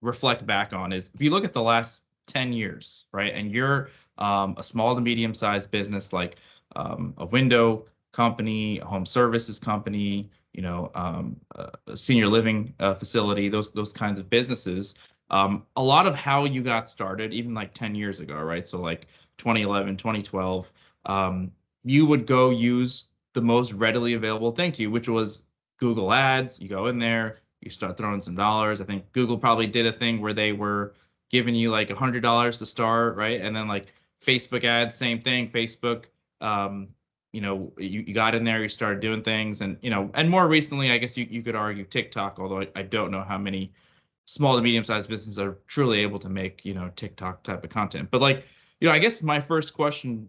reflect back on is if you look at the last 10 years, right, and you're a small to medium sized business like a window company, a home services company, a senior living facility, those kinds of businesses. A lot of how you got started, even like 10 years ago, right? So like 2011, 2012, you would go use the most readily available thing to you, which was Google Ads. You go in there, you start throwing some dollars. I think Google probably did a thing where they were giving you like $100 to start, right? And then like Facebook ads, same thing. Facebook, you got in there, you started doing things, and more recently, I guess you could argue TikTok, although I don't know how many small to medium sized businesses are truly able to make, TikTok type of content. But like, I guess my first question,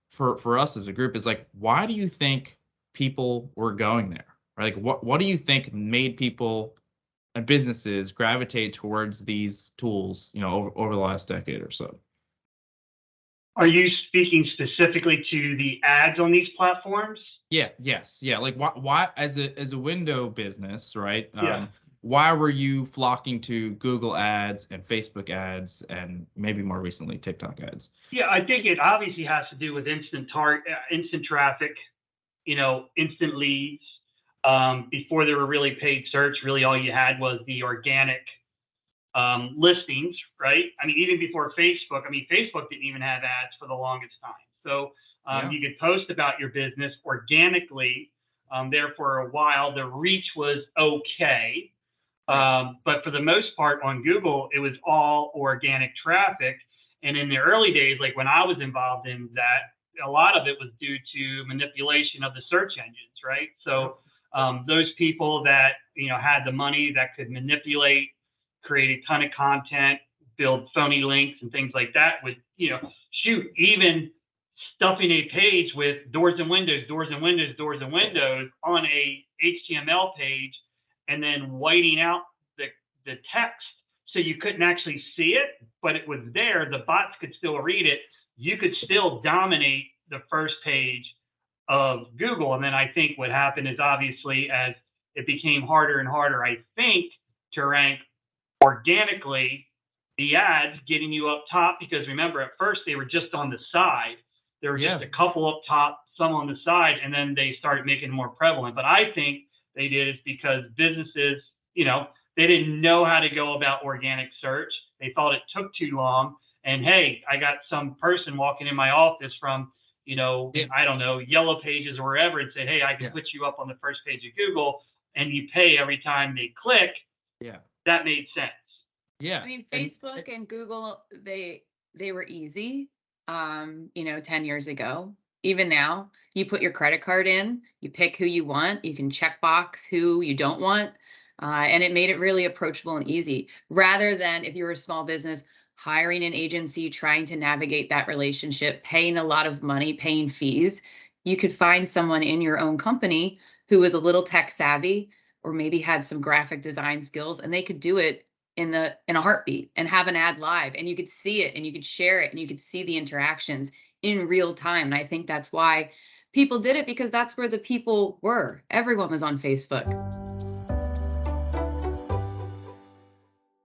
for us as a group is like, why do you think people were going there? Right? Like what do you think made people and businesses gravitate towards these tools, over the last decade or so? Are you speaking specifically to the ads on these platforms? Yeah, yes. Yeah. Like why as a window business, right? Yeah. Why were you flocking to Google ads and Facebook ads and maybe more recently TikTok ads? Yeah, I think it obviously has to do with instant traffic, instant leads. Before there were really paid search, really all you had was the organic listings, right? I mean, even before Facebook, Facebook didn't even have ads for the longest time. So Yeah. you could post about your business organically there for a while. The reach was okay. But for the most part on Google, it was all organic traffic. And in the early days, like when I was involved in that, a lot of it was due to manipulation of the search engines, right? So those people that, had the money that could manipulate, create a ton of content, build phony links and things like that would, even stuffing a page with doors and windows, doors and windows, doors and windows on a HTML page, and then whiting out the text so you couldn't actually see it, but it was there. The bots could still read it. You could still dominate the first page of Google. And then I think what happened is obviously as it became harder and harder, I think, to rank organically, the ads getting you up top, because remember at first they were just on the side. There were just a couple up top, some on the side, and then they started making it more prevalent. But I think they did it because businesses, they didn't know how to go about organic search. They thought it took too long. And hey, I got some person walking in my office from, I don't know, Yellow Pages or wherever, and say, hey, I can put you up on the first page of Google, and you pay every time they click. Yeah. That made sense. Yeah. I mean, Facebook and Google, they were easy, 10 years ago. Even now, you put your credit card in, you pick who you want, you can checkbox who you don't want. And it made it really approachable and easy, rather than if you were a small business, hiring an agency, trying to navigate that relationship, paying a lot of money, paying fees. You could find someone in your own company who was a little tech savvy or maybe had some graphic design skills, and they could do it in a heartbeat and have an ad live, and you could see it and you could share it and you could see the interactions in real time. And I think that's why people did it, because that's where the people were. Everyone was on Facebook.